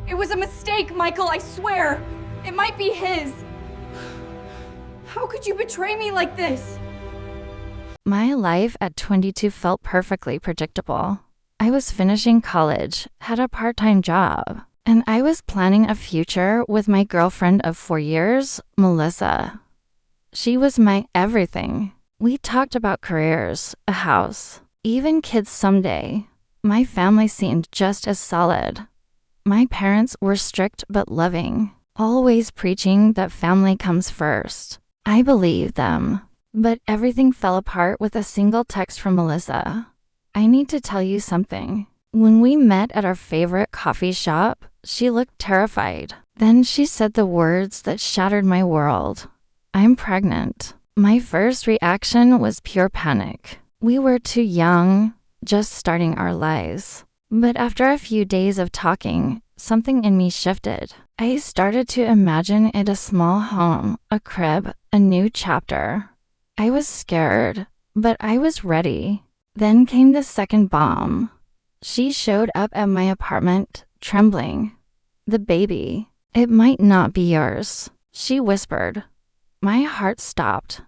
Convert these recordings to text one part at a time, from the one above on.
It was a mistake, Michael, I swear. It might be his. How could you betray me like this? My life at 22 felt perfectly predictable. I was finishing college, had a part-time job, and I was planning a future with my girlfriend of 4 years, Melissa. She was my everything. We talked about careers, a house, even kids someday. My family seemed just as solid. My parents were strict but loving, always preaching that family comes first. I believed them, but everything fell apart with a single text from Melissa. I need to tell you something. When we met at our favorite coffee shop, she looked terrified. Then she said the words that shattered my world. I'm pregnant. My first reaction was pure panic. We were too young, just starting our lives. But after a few days of talking, something in me shifted. I started to imagine it a small home, a crib, a new chapter. I was scared, but I was ready. Then came the second bomb. She showed up at my apartment, trembling. The baby. It might not be yours, she whispered. My heart stopped.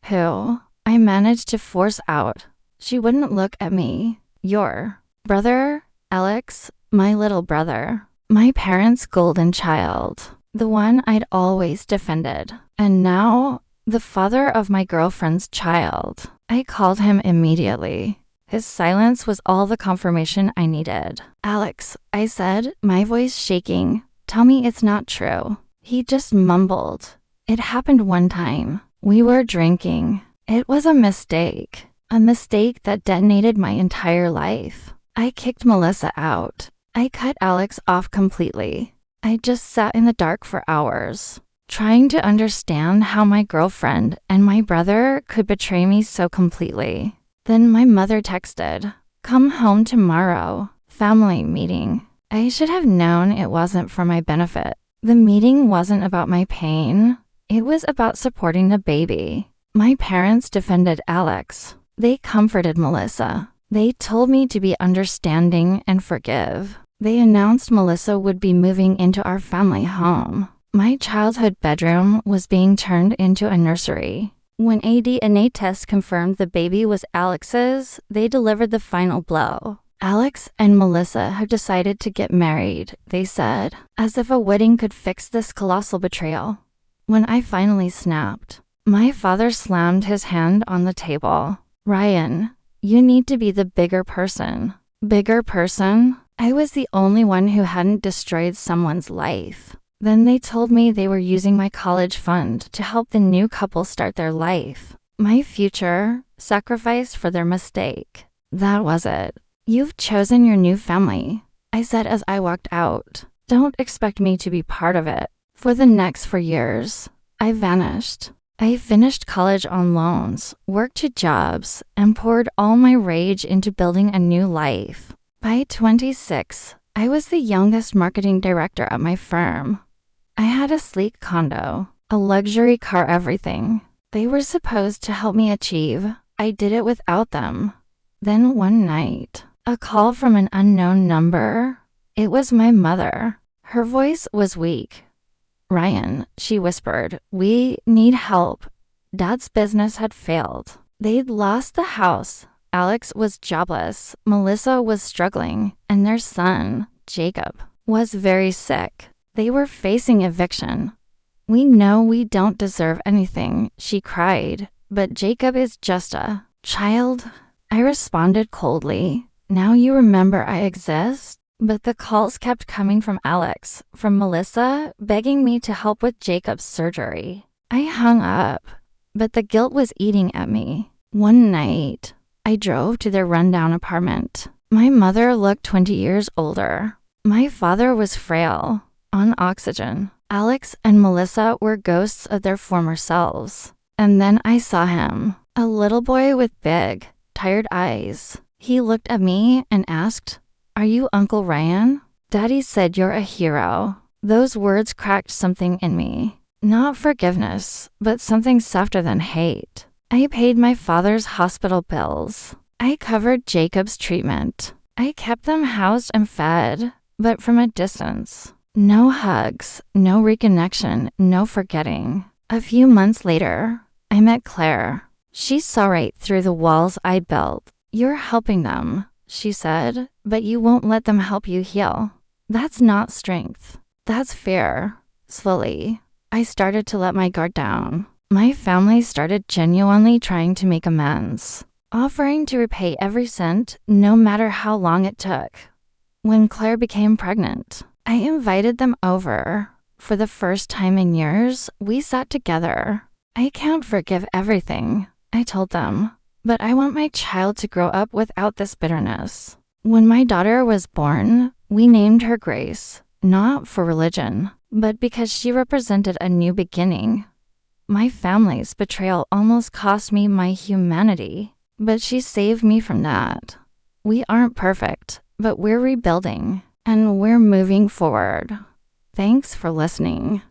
Who? I managed to force out. She wouldn't look at me. Your brother, Alex, my little brother. My parents' golden child. The one I'd always defended. And now, the father of my girlfriend's child. I called him immediately. His silence was all the confirmation I needed. Alex, I said, my voice shaking. Tell me it's not true. He just mumbled. It happened one time. We were drinking. It was a mistake. A mistake that detonated my entire life. I kicked Melissa out. I cut Alex off completely. I just sat in the dark for hours, trying to understand how my girlfriend and my brother could betray me so completely. Then my mother texted, "Come home tomorrow. Family meeting." I should have known it wasn't for my benefit. The meeting wasn't about my pain. It was about supporting the baby. My parents defended Alex. They comforted Melissa. They told me to be understanding and forgive. They announced Melissa would be moving into our family home. My childhood bedroom was being turned into a nursery. When a DNA test confirmed the baby was Alex's, they delivered the final blow. Alex and Melissa have decided to get married, they said, as if a wedding could fix this colossal betrayal. When I finally snapped, my father slammed his hand on the table. Ryan, you need to be the bigger person. Bigger person? I was the only one who hadn't destroyed someone's life. Then they told me they were using my college fund to help the new couple start their life. My future, sacrificed for their mistake. That was it. You've chosen your new family, I said as I walked out. Don't expect me to be part of it. For the next 4 years, I vanished. I finished college on loans, worked 2 jobs, and poured all my rage into building a new life. By 26, I was the youngest marketing director at my firm. I had a sleek condo, a luxury car, everything. They were supposed to help me achieve. I did it without them. Then one night, a call from an unknown number. It was my mother. Her voice was weak. Ryan, she whispered, we need help. Dad's business had failed. They'd lost the house. Alex was jobless. Melissa was struggling. And their son, Jacob, was very sick. They were facing eviction. We know we don't deserve anything, she cried, but Jacob is just a child. I responded coldly. Now you remember I exist? But the calls kept coming from Alex, from Melissa, begging me to help with Jacob's surgery. I hung up, but the guilt was eating at me. One night, I drove to their rundown apartment. My mother looked 20 years older. My father was frail, on oxygen. Alex and Melissa were ghosts of their former selves. And then I saw him, a little boy with big, tired eyes. He looked at me and asked, "Are you Uncle Ryan?" Daddy said you're a hero. Those words cracked something in me. Not forgiveness, but something softer than hate. I paid my father's hospital bills. I covered Jacob's treatment. I kept them housed and fed, but from a distance. No hugs, no reconnection, no forgetting. A few months later, I met Claire. She saw right through the walls I built. "You're helping them," she said, "but you won't let them help you heal. That's not strength. That's fear." Slowly, I started to let my guard down. My family started genuinely trying to make amends, offering to repay every cent, no matter how long it took. When Claire became pregnant, I invited them over. For the first time in years, we sat together. "I can't forgive everything," I told them, "but I want my child to grow up without this bitterness." When my daughter was born, we named her Grace, not for religion, but because she represented a new beginning. My family's betrayal almost cost me my humanity, but she saved me from that. We aren't perfect, but we're rebuilding, and we're moving forward. Thanks for listening.